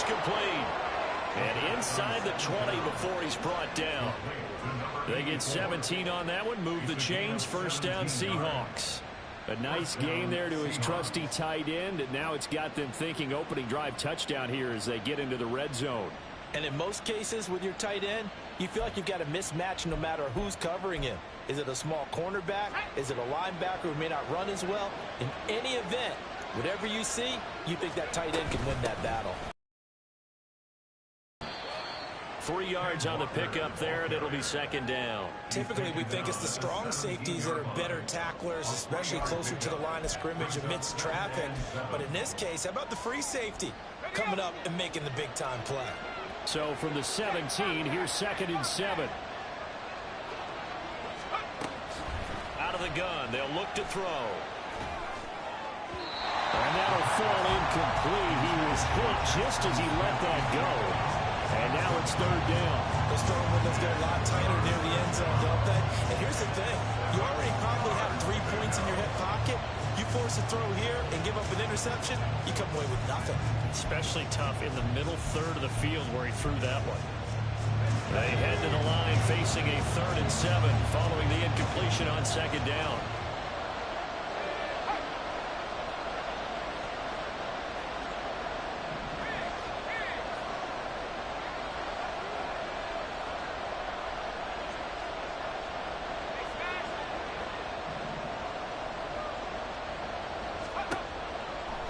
complete. And inside the 20 before he's brought down. They get 17 on that one. Move the chains. First down, Seahawks. A nice game there to his trusty tight end, and now it's got them thinking opening drive touchdown here as they get into the red zone. And in most cases with your tight end, you feel like you've got a mismatch no matter who's covering him. Is it a small cornerback? Is it a linebacker who may not run as well? In any event, whatever you see, you think that tight end can win that battle. 3 yards on the pickup there, and it'll be second down. Typically, we think it's the strong safeties that are better tacklers, especially closer to the line of scrimmage amidst traffic. But in this case, how about the free safety coming up and making the big-time play? So from the 17, here's 2nd and 7. Out of the gun, they'll look to throw. And that'll fall incomplete. He was hit just as he let that go. And now it's 3rd down. Those throwing windows get a lot tighter near the end zone, don't they? And here's the thing. You already probably have 3 points in your hip pocket. You force a throw here and give up an interception, you come away with nothing. Especially tough in the middle third of the field where he threw that one. They head to the line facing a 3rd and 7 following the incompletion on 2nd down.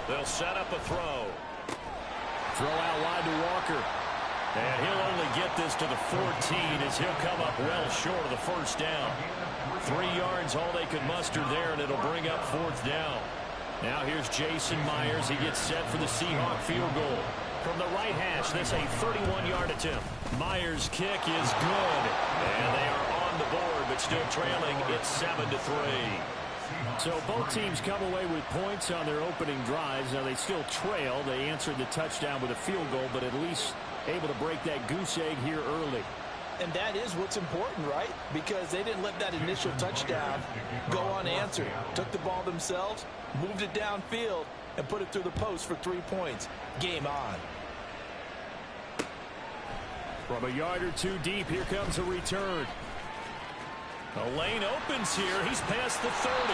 They'll set up a throw. Throw out wide to Walker. And he'll only get this to the 14 as he'll come up well short of the 1st down. 3 yards all they could muster there, and it'll bring up 4th down. Now here's Jason Myers. He gets set for the Seahawk field goal. From the right hash, this a 31-yard attempt. Myers' kick is good. And they are on the board, but still trailing. It's 7-3. So both teams come away with points on their opening drives. Now they still trail. They answered the touchdown with a field goal, but at least able to break that goose egg here early. And that is what's important, right? Because they didn't let that initial touchdown go unanswered. Took the ball themselves, moved it downfield, and put it through the post for 3 points. Game on. From a yard or two deep, here comes a return. The lane opens here. He's past the 30.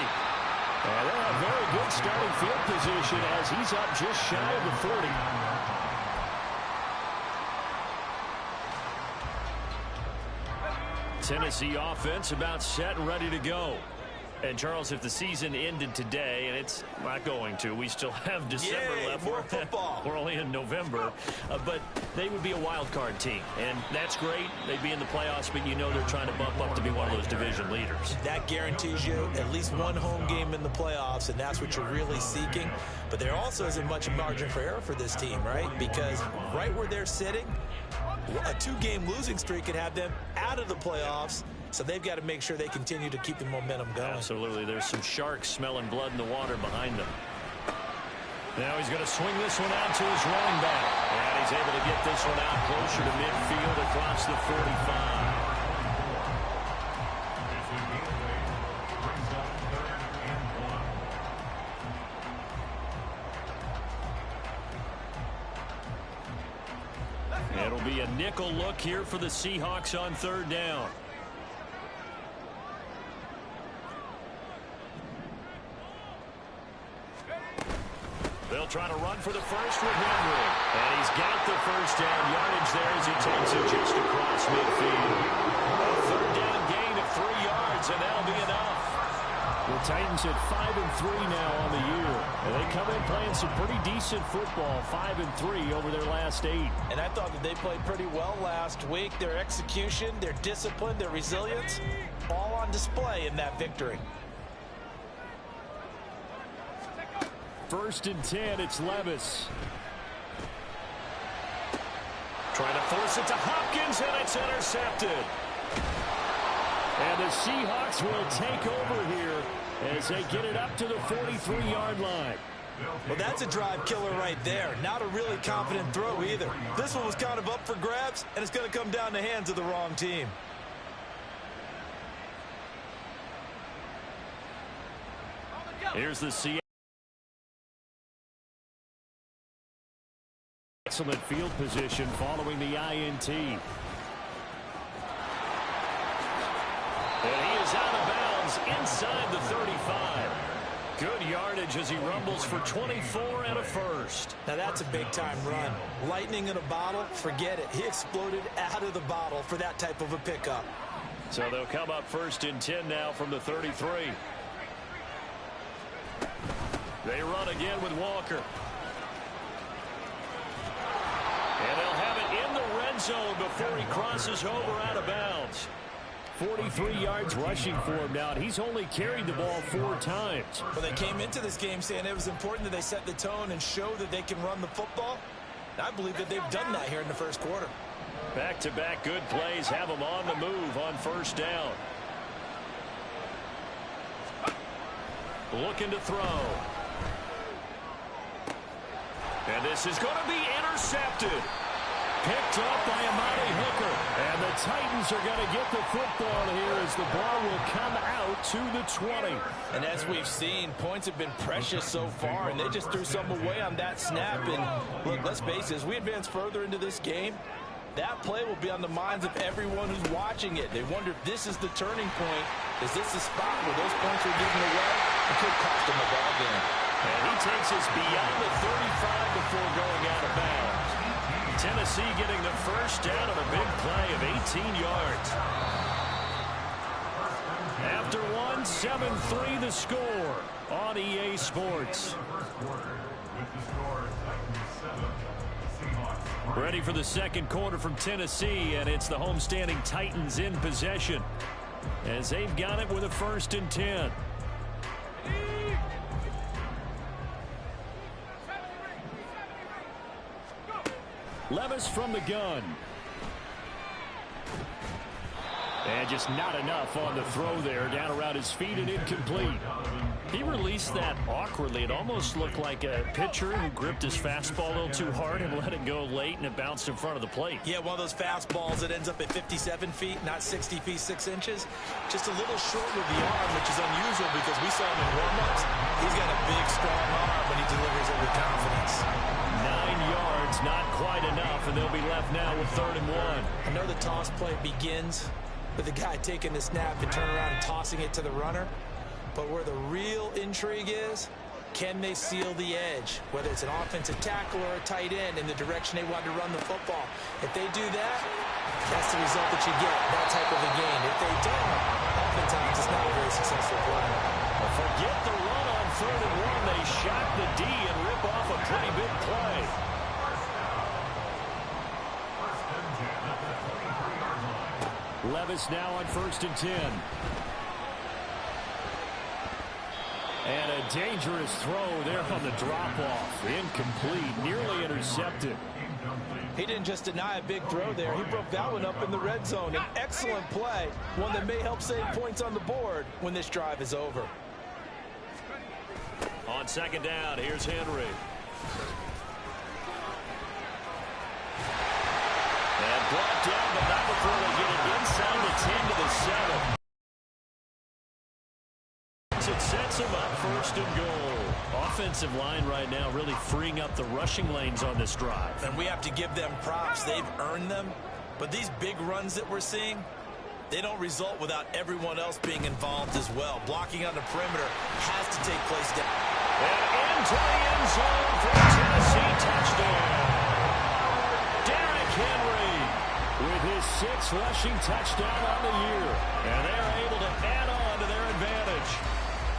And they'll have very good starting field position as he's up just shy of the 40. Tennessee offense about set and ready to go. And, Charles, if the season ended today, and it's not going to, we still have December left. More football. We're only in November. But they would be a wild card team. And that's great. They'd be in the playoffs, but you know they're trying to bump up to be one of those division leaders. That guarantees you at least one home game in the playoffs, and that's what you're really seeking. But there also isn't much margin for error for this team, right? Because right where they're sitting, a 2-game losing streak could have them out of the playoffs. So they've got to make sure they continue to keep the momentum going. Absolutely. There's some sharks smelling blood in the water behind them. Now he's going to swing this one out to his running back. And he's able to get this one out closer to midfield across the 45. It'll be a nickel look here for the Seahawks on 3rd down. They'll try to run for the first with Henry. And he's got the 1st down yardage there as he takes it just across midfield. A 3rd down gain of 3 yards, and that'll be enough. The Titans at 5-3 now on the year. And they come in playing some pretty decent football, 5-3 over their last 8. And I thought that they played pretty well last week. Their execution, their discipline, their resilience, all on display in that victory. 1st and 10, it's Levis. Trying to force it to Hopkins, and it's intercepted. And the Seahawks will take over here as they get it up to the 43-yard line. Well, that's a drive killer right there. Not a really confident throw either. This one was kind of up for grabs, and it's going to come down the hands of the wrong team. Here's the Seahawks excellent field position following the INT. And he is out of bounds inside the 35. Good yardage as he rumbles for 24 and a first. Now that's a big-time run. Lightning in a bottle, forget it. He exploded out of the bottle for that type of a pickup. So they'll come up 1st and 10 now from the 33. They run again with Walker. And they'll have it in the red zone before he crosses over out of bounds. 43 yards rushing for him now, and he's only carried the ball 4 times. Well, they came into this game saying it was important that they set the tone and show that they can run the football. I believe that they've done that here in the first quarter. Back-to-back good plays have them on the move on 1st down. Looking to throw. And this is going to be intercepted. Picked up by Amani Hooker. And the Titans are going to get the football here as the ball will come out to the 20. And as we've seen, points have been precious so far, and they just threw some away on that snap. And look, let's face it, as we advance further into this game, that play will be on the minds of everyone who's watching it. They wonder if this is the turning point. Is this the spot where those points are given away? It could cost them a ball game. And he takes us beyond the 35 before going out of bounds. Tennessee getting the first down on a big play of 18 yards. After 1, 7-3 the score on EA Sports. Ready for the second quarter from Tennessee, and it's the homestanding Titans in possession as they've got it with a 1st and 10. Levis from the gun. And just not enough on the throw there. Down around his feet and incomplete. He released that awkwardly. It almost looked like a pitcher who gripped his fastball a little too hard and let it go late, and it bounced in front of the plate. Yeah, one of those fastballs that ends up at 57 feet, not 60 feet, 6 inches. Just a little short with the arm, which is unusual because we saw him in warm-ups. He's got a big, strong arm when he delivers it with confidence. 9 yards, not quite enough, and they'll be left now with 3rd and 1. I know the toss play begins with the guy taking the snap and turning around and tossing it to the runner. But where the real intrigue is, can they seal the edge? Whether it's an offensive tackle or a tight end in the direction they want to run the football. If they do that, that's the result that you get, that type of a game. If they don't, oftentimes it's not a very successful play. Forget the run on 3rd and 1. They shock the D and rip off a pretty big play. Levis now on 1st and 10. And a dangerous throw there on the drop-off. Incomplete, nearly intercepted. He didn't just deny a big throw there. He broke that one up in the red zone. An excellent play, one that may help save points on the board when this drive is over. On 2nd down, here's Henry. And brought down, but not before they get it inside the 10 to the 7. It sets him up 1st and goal. Offensive line right now really freeing up the rushing lanes on this drive. And we have to give them props. They've earned them. But these big runs that we're seeing, they don't result without everyone else being involved as well. Blocking on the perimeter has to take place down. And into the end zone for the Tennessee touchdown. Derrick Henry with his 6th rushing touchdown on the year. And they're able to add on to their advantage.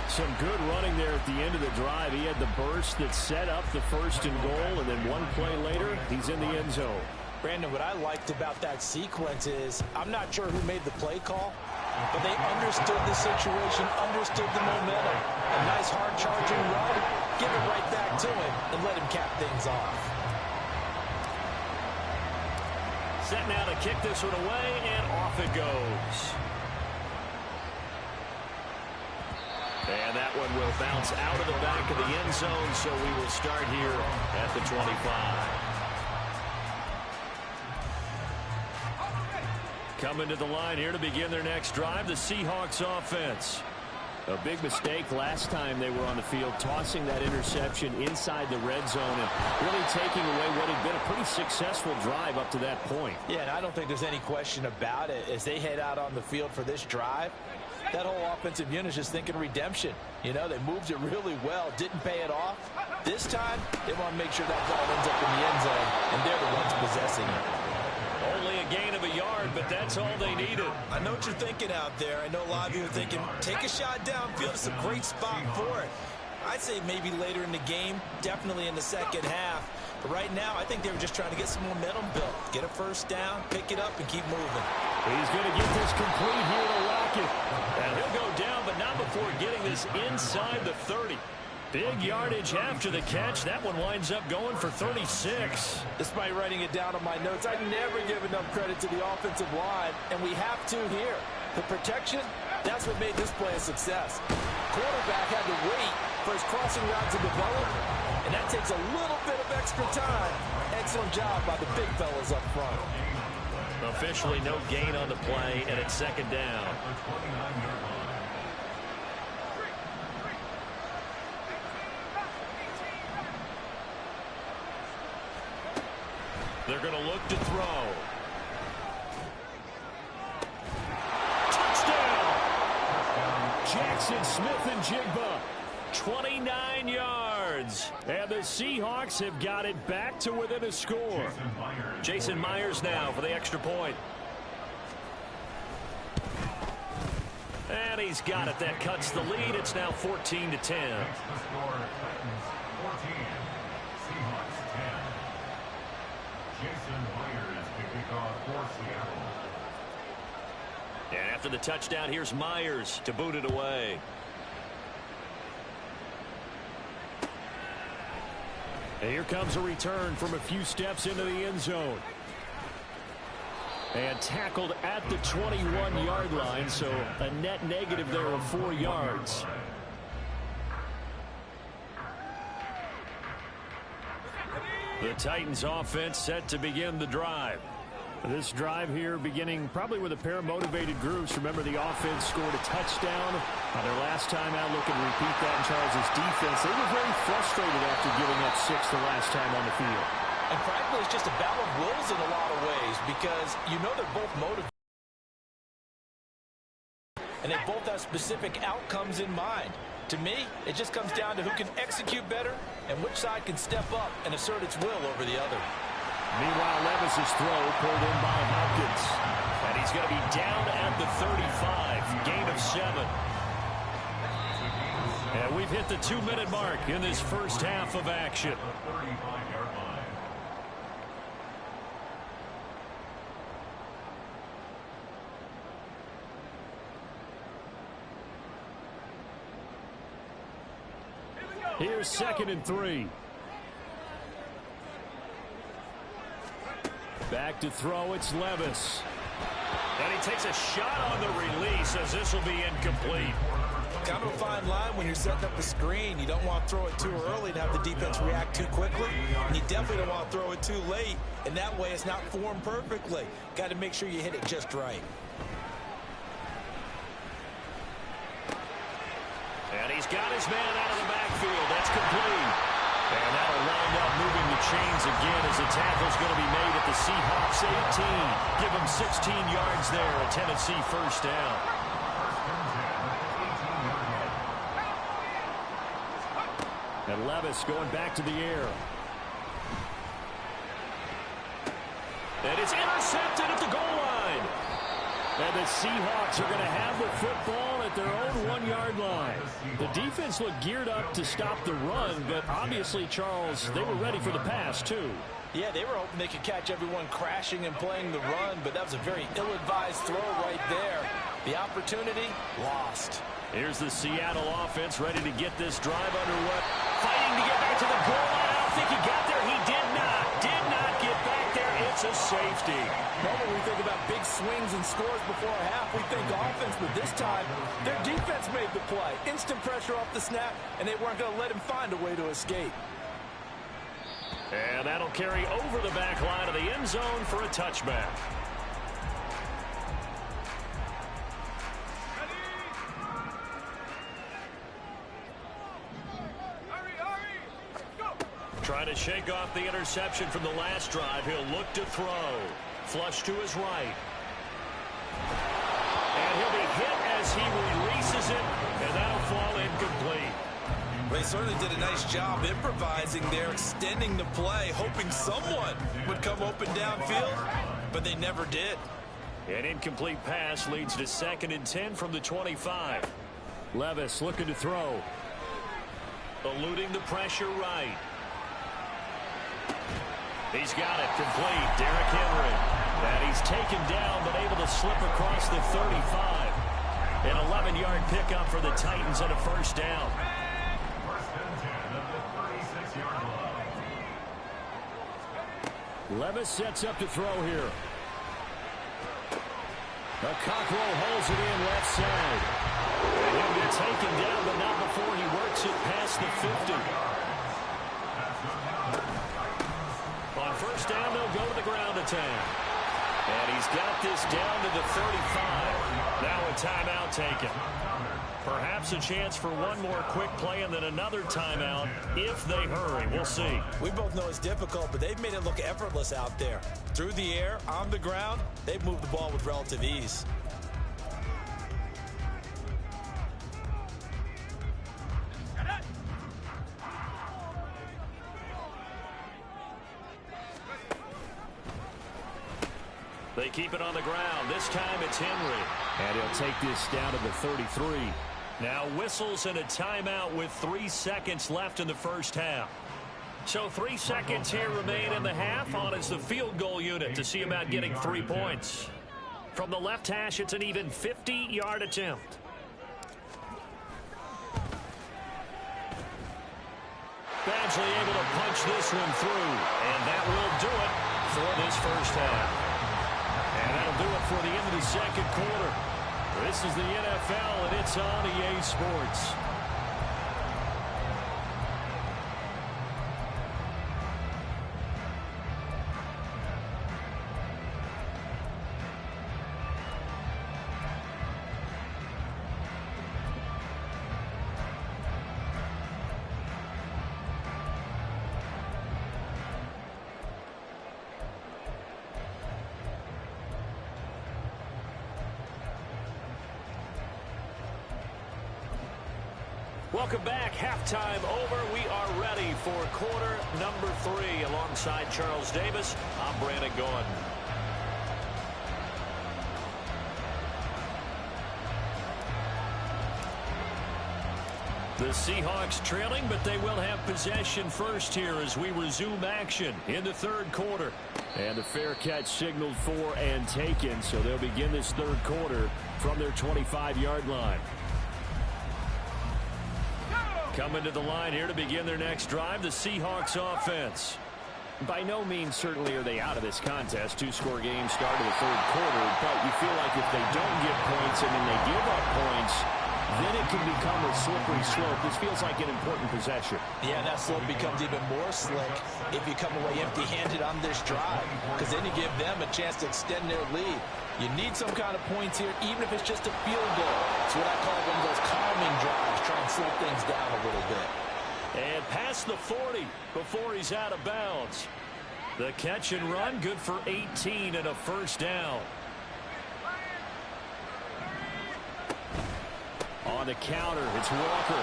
Some good running there at the end of the drive. He had the burst that set up the 1st and goal, and then one play later, he's in the end zone. Brandon, what I liked about that sequence is I'm not sure who made the play call, but they understood the situation, understood the momentum. A nice hard-charging run, give it right back to him, and let him cap things off. Set now to kick this one away, and off it goes. And that one will bounce out of the back of the end zone, so we will start here at the 25. Coming to the line here to begin their next drive, the Seahawks offense. A big mistake last time they were on the field, tossing that interception inside the red zone and really taking away what had been a pretty successful drive up to that point. Yeah, and I don't think there's any question about it. As they head out on the field for this drive, that whole offensive unit is just thinking redemption. You know, they moved it really well, didn't pay it off. This time, they want to make sure that ball ends up in the end zone, and they're the ones possessing it. Only a gain of a yard, but that's all they needed. I know what you're thinking out there. I know a lot of you are thinking, take a shot downfield. It's a great spot for it. I'd say maybe later in the game, definitely in the second half. But right now, I think they were just trying to get some momentum built. Get a first down, pick it up, and keep moving. He's going to get this complete here to Rocket. And he'll go down, but not before getting this inside the 30. Big yardage after the catch. That one winds up going for 36. Despite writing it down on my notes, I never give enough credit to the offensive line, and we have to here. The protection, that's what made this play a success. Quarterback had to wait for his crossing route to develop, and that takes a little bit of extra time. Excellent job by the big fellas up front. Officially no gain on the play, and it's second down. They're going to look to throw. Touchdown! Jackson Smith-Njigba, 29 yards. And the Seahawks have got it back to within a score. Jason Myers now for the extra point. And he's got it. That cuts the lead. It's now 14-10. And after the touchdown, here's Myers to boot it away. And here comes a return from a few steps into the end zone. And tackled at the 21-yard line, so a net negative there of 4 yards. The Titans offense set to begin the drive. This drive here beginning probably with a pair of motivated groups. Remember, the offense scored a touchdown on their last time out. Looking to repeat that in Charles's defense. They were very frustrated after giving up 6 the last time on the field. And frankly, it's just a battle of wills in a lot of ways because you know they're both motivated. And they both have specific outcomes in mind. To me, it just comes down to who can execute better and which side can step up and assert its will over the other. Meanwhile, Levis's throw pulled in by Hopkins. And he's going to be down at the 35. Gain of 7. And we've hit the 2-minute mark in this first half of action. Here's 2nd and 3. Back to throw, it's Levis. And he takes a shot on the release as this will be incomplete. Kind of a fine line when you're setting up a screen. You don't want to throw it too early and have the defense react too quickly. And you definitely don't want to throw it too late. And that way it's not formed perfectly. Got to make sure you hit it just right. And he's got his man out of the backfield. That's complete. And that'll wind up moving the chains again as the tackle's going to be made at the Seahawks 18. Give them 16 yards there, a Tennessee first down. And Levis going back to the air. And it's intercepted at the goal line. And the Seahawks are going to have the football at their own 1-yard line. The defense looked geared up to stop the run, but obviously, Charles, they were ready for the pass, too. Yeah, they were hoping they could catch everyone crashing and playing the run, but that was a very ill-advised throw right there. The opportunity, lost. Here's the Seattle offense ready to get this drive underway. Fighting to get back to the goal line. I don't think he got there. He did not get back there. It's a safety. Normally we think about big swings and scores before a half. We think offense, but this time their defense made the play. Instant pressure off the snap, and they weren't going to let him find a way to escape. And that'll carry over the back line of the end zone for a touchback. Trying to shake off the interception from the last drive. He'll look to throw. Flush to his right. And he'll be hit as he releases it, and that'll fall incomplete. They certainly did a nice job improvising there, extending the play, hoping someone would come open downfield, but they never did. An incomplete pass leads to 2nd and 10 from the 25. Levis looking to throw. Eluding the pressure right. He's got it complete. Derrick Henry. And he's taken down, but able to slip across the 35. An 11-yard pickup for the Titans and a first down. Levis sets up to throw here. Cockrell holds it in left side. And he'll be taken down, but not before he works it past the 50. On first down, they'll go to the ground attack. And he's got this down to the 35. Now a timeout taken. Perhaps a chance for one more quick play and then another timeout if they hurry. We'll see. We both know it's difficult, but they've made it look effortless out there. Through the air, on the ground, they've moved the ball with relative ease. They keep it on the ground. This time it's Henry. And he'll take this down to the 33. Now whistles and a timeout with 3 seconds left in the first half. So 3 seconds here remain in the half on as the field goal unit to see about getting 3 points. From the left hash, it's an even 50-yard attempt. Badgley able to punch this one through. And that will do it for this first half. And that'll do it for the end of the second quarter. This is the NFL, and it's on EA Sports. Welcome back. Halftime over. We are ready for quarter number 3. Alongside Charles Davis, I'm Brandon Gordon. The Seahawks trailing, but they will have possession first here as we resume action in the third quarter. And the fair catch signaled for and taken, so they'll begin this third quarter from their 25-yard line. Coming to the line here to begin their next drive, the Seahawks offense. By no means certainly are they out of this contest. 2-score game start of the third quarter, but you feel like if they don't get points and then they give up points, then it can become a slippery slope. This feels like an important possession. Yeah, that slope becomes even more slick if you come away empty-handed on this drive, because then you give them a chance to extend their lead. You need some kind of points here, even if it's just a field goal. It's what I call one of those calming drives, try and slow things down a little bit. And past the 40 before he's out of bounds. The catch and run, good for 18 and a first down. On the counter, it's Walker.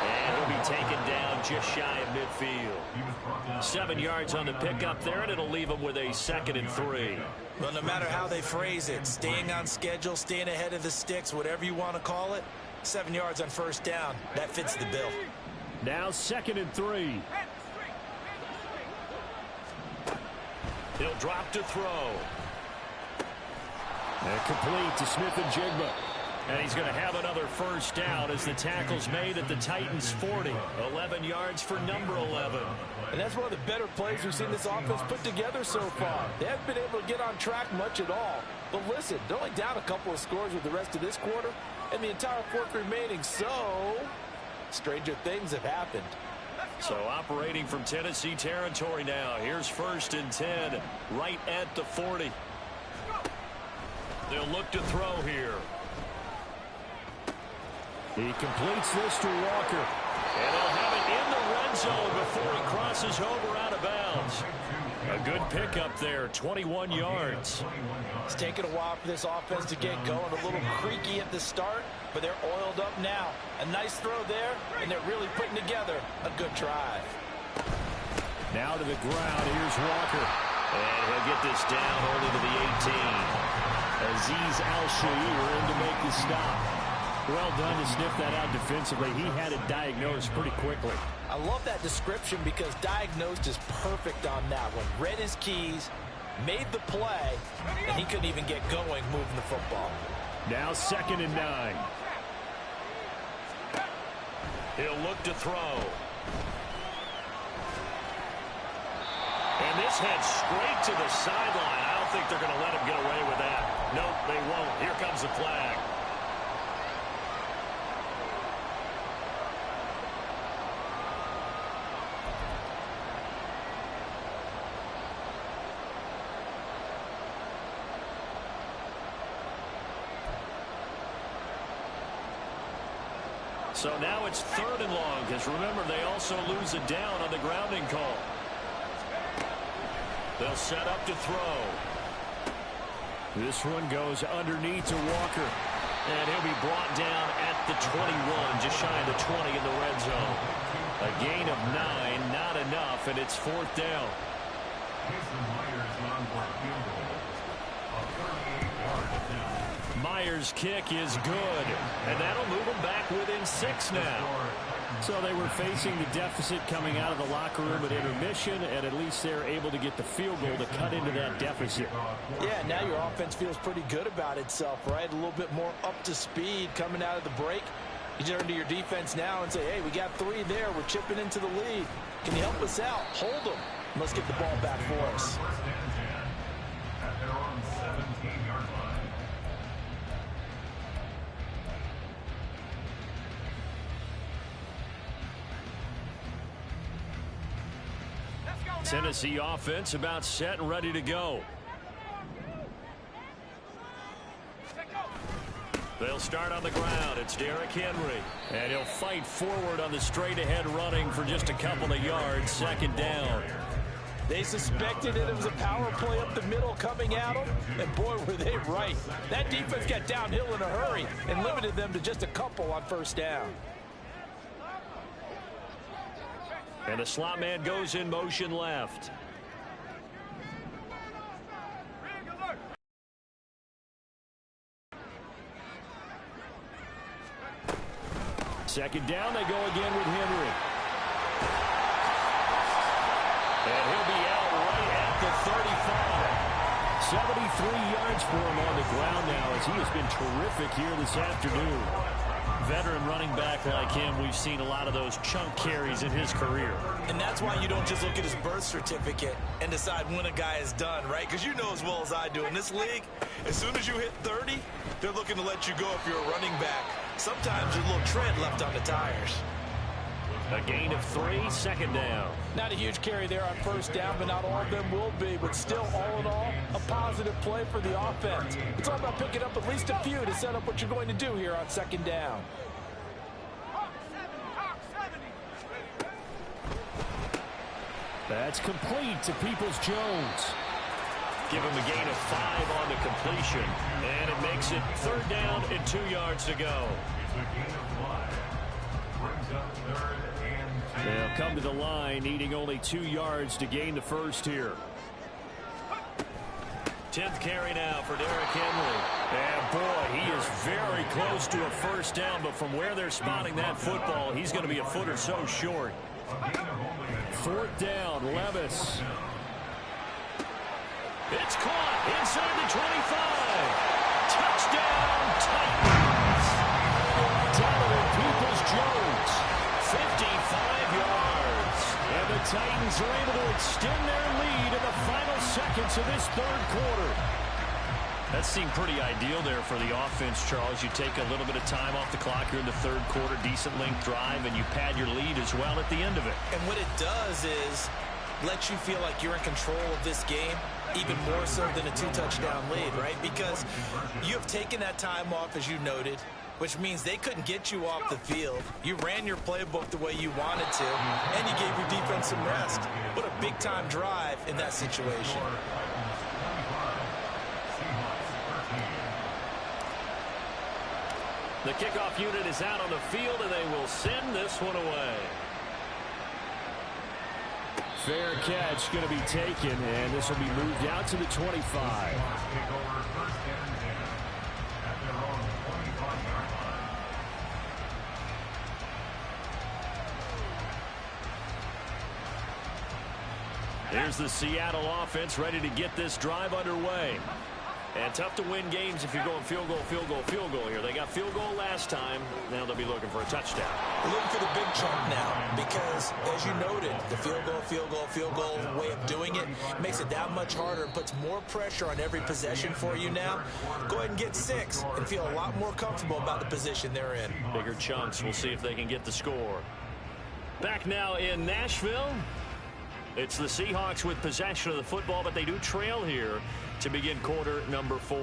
And he'll be taken down just shy of midfield. 7 yards on the pickup there, and it'll leave him with a 2nd and 3. Well, no matter how they phrase it, staying on schedule, staying ahead of the sticks, whatever you want to call it, 7 yards on first down, that fits the bill. Now 2nd and 3. He'll drop to throw. And complete to Smith-Njigba. And he's going to have another first down as the tackle's made at the Titans' 40. 11 yards for number 11. And that's one of the better plays we've seen this offense put together so far. They haven't been able to get on track much at all. But listen, they're only down a couple of scores with the rest of this quarter and the entire fourth remaining. So, stranger things have happened. So operating from Tennessee territory now. Here's 1st and 10 right at the 40. They'll look to throw here. He completes this to Walker. And they'll have it in the red zone before he crosses over out of bounds. A good pickup there, 21 yards. It's taken a while for this offense to get going. A little creaky at the start, but they're oiled up now. A nice throw there, and they're really putting together a good drive. Now to the ground. Here's Walker. And he'll get this down only to the 18. Azeez Al-Shaair in to make the stop. Well done to sniff that out defensively. He had it diagnosed pretty quickly. I love that description because diagnosed is perfect on that one. Read his keys, made the play, and he couldn't even get going moving the football. Now 2nd and 9. He'll look to throw. And this heads straight to the sideline. I don't think they're going to let him get away with that. Nope, they won't. Here comes the flag. So now it's 3rd and long, because remember, they also lose a down on the grounding call. They'll set up to throw. This one goes underneath to Walker. And he'll be brought down at the 21, just shy of the 20 in the red zone. A gain of 9, not enough, and it's 4th down. Myers' kick is good, and that'll move them back within 6 now. So they were facing the deficit coming out of the locker room at intermission, and at least they're able to get the field goal to cut into that deficit. Yeah, now your offense feels pretty good about itself, right? A little bit more up to speed coming out of the break. You turn to your defense now and say, hey, we got 3 there. We're chipping into the lead. Can you help us out? Hold them. Let's get the ball back for us. Tennessee offense about set and ready to go. They'll start on the ground. It's Derrick Henry. And he'll fight forward on the straight-ahead running for just a couple of yards. 2nd down. They suspected it was a power play up the middle coming at them. And, boy, were they right. That defense got downhill in a hurry and limited them to just a couple on 1st down. And the slot man goes in motion left. Second down, they go again with Henry. And he'll be out right at the 35. 73 yards for him on the ground now as he has been terrific here this afternoon. Veteran running back like him, we've seen a lot of those chunk carries in his career. And that's why you don't just look at his birth certificate and decide when a guy is done, right? Because you know as well as I do, in this league, as soon as you hit 30, they're looking to let you go if you're a running back. Sometimes there's a little tread left on the tires. A gain of 3, 2nd down. Not a huge carry there on 1st down, but not all of them will be. But still, all in all, a positive play for the offense. It's all about picking up at least a few to set up what you're going to do here on 2nd down. That's complete to Peoples-Jones. Give him a gain of 5 on the completion. And it makes it 3rd down and 2 yards to go. They'll come to the line, needing only 2 yards to gain the 1st here. 10th carry now for Derrick Henry. And boy, he is very close to a 1st down, but from where they're spotting that football, he's going to be a foot or so short. 4th down, Levis. It's caught inside the 25. Touchdown, Titans. Donovan Peoples-Jones, 55 yards. And the Titans are able to extend their lead in the final seconds of this 3rd quarter. That seemed pretty ideal there for the offense, Charles. You take a little bit of time off the clock here in the 3rd quarter, decent length drive, and you pad your lead as well at the end of it. And what it does is let you feel like you're in control of this game, even more so than a 2-touchdown lead, right? Because you have taken that time off, as you noted. which means they couldn't get you off the field. You ran your playbook the way you wanted to, and you gave your defense some rest. What a big-time drive in that situation. The kickoff unit is out on the field, and they will send this one away. Fair catch going to be taken, and this will be moved out to the 25. Here's the Seattle offense ready to get this drive underway. And tough to win games if you're going field goal, field goal, field goal here. They got field goal last time. Now they'll be looking for a touchdown. We're looking for the big chunk now because, as you noted, the field goal, field goal, field goal way of doing it makes it that much harder and puts more pressure on every possession for you now. Go ahead and get 6 and feel a lot more comfortable about the position they're in. Bigger chunks. We'll see if they can get the score. Back now in Nashville. It's the Seahawks with possession of the football, but they do trail here to begin quarter number 4.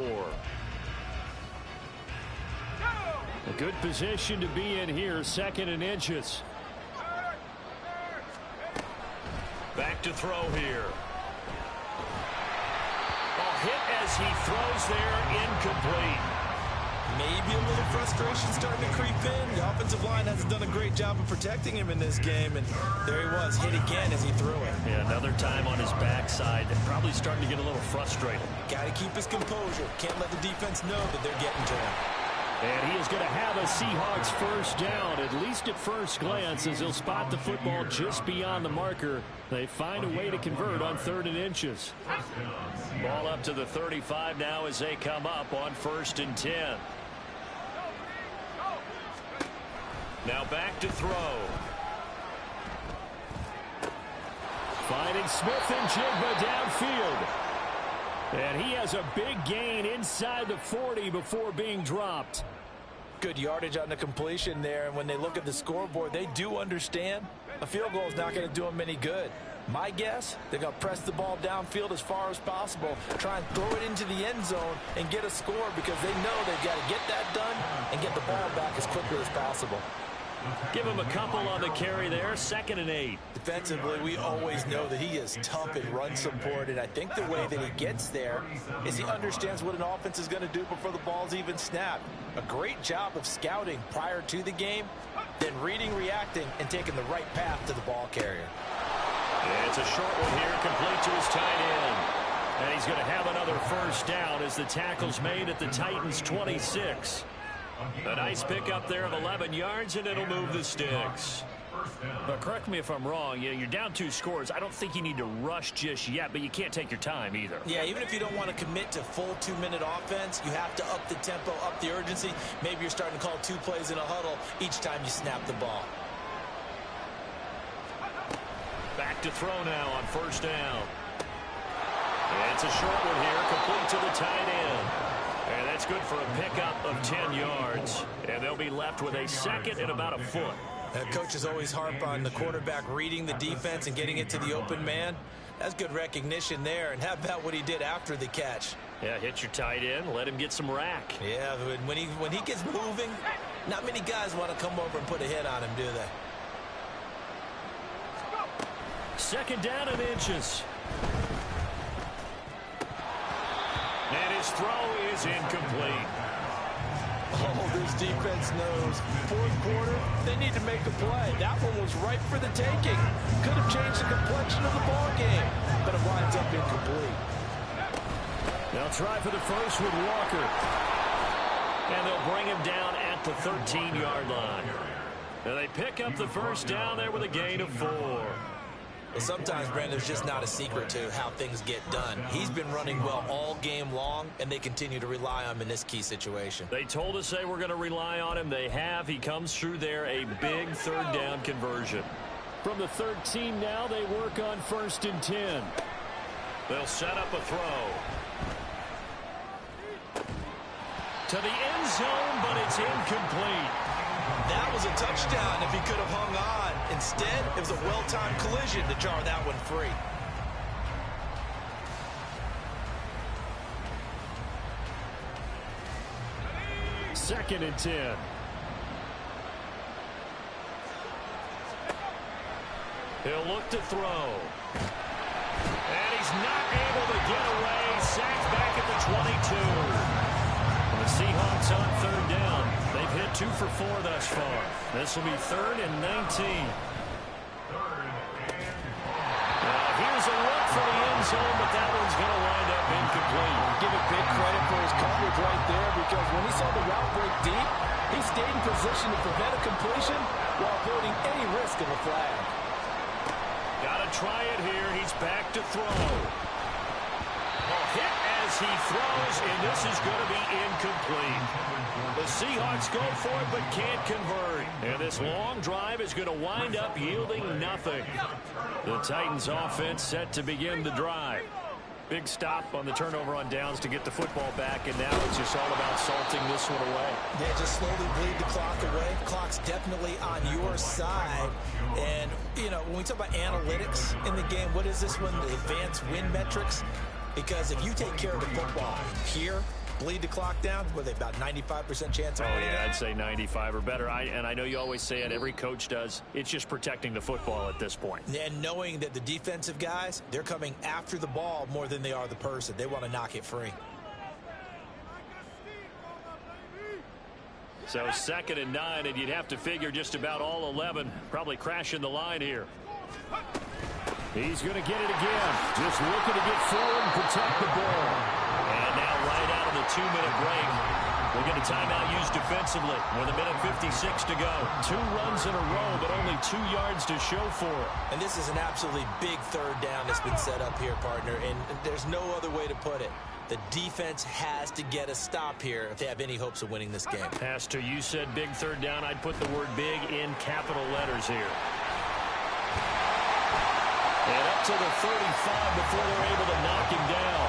A good position to be in here, 2nd and inches. Back to throw here. Ball hit as he throws there, incomplete. Maybe a little frustration starting to creep in. The offensive line hasn't done a great job of protecting him in this game, and there he was, hit again as he threw it. Yeah, another time on his backside. Probably starting to get a little frustrated. Got to keep his composure. Can't let the defense know that they're getting to him. And he is going to have a Seahawks first down, at least at first glance, as he'll spot the football just beyond the marker. They find a way to convert on 3rd and inches. Ball up to the 35 now as they come up on 1st and 10. Now back to throw. Finding Smith and Jigba downfield. And he has a big gain inside the 40 before being dropped. Good yardage on the completion there, and when they look at the scoreboard, they do understand a field goal is not going to do them any good. My guess, they're going to press the ball downfield as far as possible, try and throw it into the end zone and get a score because they know they've got to get that done and get the ball back as quickly as possible. Give him a couple on the carry there, 2nd and 8. Defensively, we always know that he is tough in run support, and I think the way that he gets there is he understands what an offense is going to do before the ball's even snapped. A great job of scouting prior to the game, then reading, reacting, and taking the right path to the ball carrier. And it's a short one here, complete to his tight end. And he's going to have another first down as the tackle's made at the Titans' 26. A nice pickup there of 11 yards, and it'll move the sticks. But correct me if I'm wrong, you're down 2 scores. I don't think you need to rush just yet, but you can't take your time either. Yeah, even if you don't want to commit to full 2-minute offense, you have to up the tempo, up the urgency. Maybe you're starting to call 2 plays in a huddle each time you snap the ball. Back to throw now on 1st down. And it's a short one here, complete to the tight end. And that's good for a pickup of 10 yards. And they'll be left with a 2nd and about a foot. Coaches always harp on the quarterback reading the defense and getting it to the open man. That's good recognition there. And how about what he did after the catch? Yeah, hit your tight end, let him get some rack. Yeah, when he gets moving, not many guys want to come over and put a hit on him, do they? 2nd down and inches. And his throw is incomplete. Oh, this defense knows. 4th quarter, they need to make a play. That one was ripe for the taking. Could have changed the complexion of the ball game, but it winds up incomplete. They'll try for the first with Walker. And they'll bring him down at the 13-yard line. And they pick up the first down there with a gain of 4. Well, sometimes, Brandon, there's just not a secret to how things get done. He's been running well all game long, and they continue to rely on him in this key situation. They told us they were going to rely on him. They have. He comes through there, a big 3rd down conversion. From the 13 now, they work on 1st and 10. They'll set up a throw. To the end zone, but it's incomplete. That was a touchdown if he could have hung on. Instead, it was a well-timed collision to jar that one free. 2nd and 10. He'll look to throw. And he's not able to get away. Sacked back at the 22. And the Seahawks on 3rd down. They've hit 2 for 4 thus far. This will be 3rd and 19. Here's a look for the end zone, but that one's going to wind up incomplete. Give it big credit for his coverage right there, because when he saw the route break deep, he stayed in position to prevent a completion while avoiding any risk of a flag. Got to try it here. He's back to throw. A hit as he throws, and this is going to be incomplete. The Seahawks go for it, but can't convert. And this long drive is going to wind up yielding nothing. The Titans offense set to begin the drive. Big stop on the turnover on downs to get the football back, and now it's just all about salting this one away. Yeah, just slowly bleed the clock away. Clock's definitely on your side. And, you know, when we talk about analytics in the game, what is this one? The advanced win metrics? Because if you take care of the football here, bleed the clock down, what are they, about 95% chance of winning? Oh, yeah, I'd say 95 or better. And I know you always say it, every coach does. It's just protecting the football at this point. And knowing that the defensive guys, they're coming after the ball more than they are the person. They want to knock it free. So 2nd and 9, and you'd have to figure just about all 11 probably crashing the line here. He's going to get it again. Just looking to get forward and protect the ball. And now right out of the 2-minute break, we'll get a timeout used defensively with 1:56 to go. 2 runs in a row, but only 2 yards to show for it. And this is an absolutely big 3rd down that's been set up here, partner, and there's no other way to put it. The defense has to get a stop here if they have any hopes of winning this game. Pastor, you said big 3rd down. I'd put the word big in capital letters here. And up to the 35 before they're able to knock him down.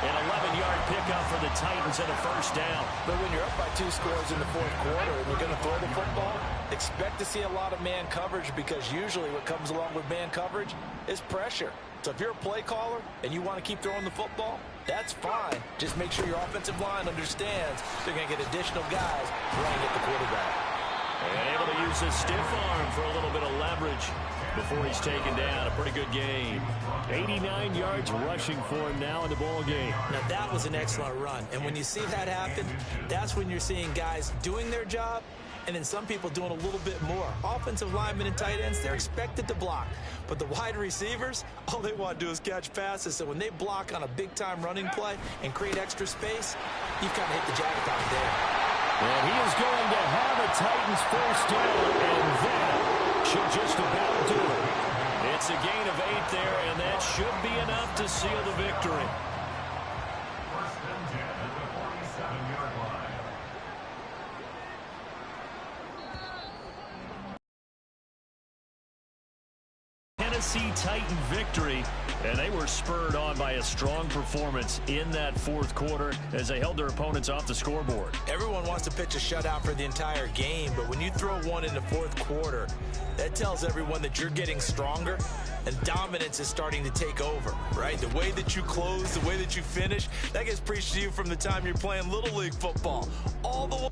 An 11-yard pickup for the Titans and a 1st down. But when you're up by 2 scores in the 4th quarter and you're going to throw the football, expect to see a lot of man coverage, because usually what comes along with man coverage is pressure. So if you're a play caller and you want to keep throwing the football, that's fine. Just make sure your offensive line understands they're going to get additional guys running at the quarterback. And able to use his stiff arm for a little bit of leverage before he's taken down. A pretty good game. 89 yards rushing for him now in the ball game. Now, that was an excellent run. And when you see that happen, that's when you're seeing guys doing their job and then some people doing a little bit more. Offensive linemen and tight ends, they're expected to block. But the wide receivers, all they want to do is catch passes. So when they block on a big-time running play and create extra space, you've kind of hit the jackpot there. And he is going to have a Titans 1st down, and that should just about do it. It's a gain of 8 there, and that should be enough to seal the victory. Tennessee Titan victory, and they were spurred on by a strong performance in that 4th quarter as they held their opponents off the scoreboard. Everyone wants to pitch a shutout for the entire game, but when you throw one in the 4th quarter, that tells everyone that you're getting stronger and dominance is starting to take over, right? The way that you close, the way that you finish, that gets preached to you from the time you're playing Little League football all the way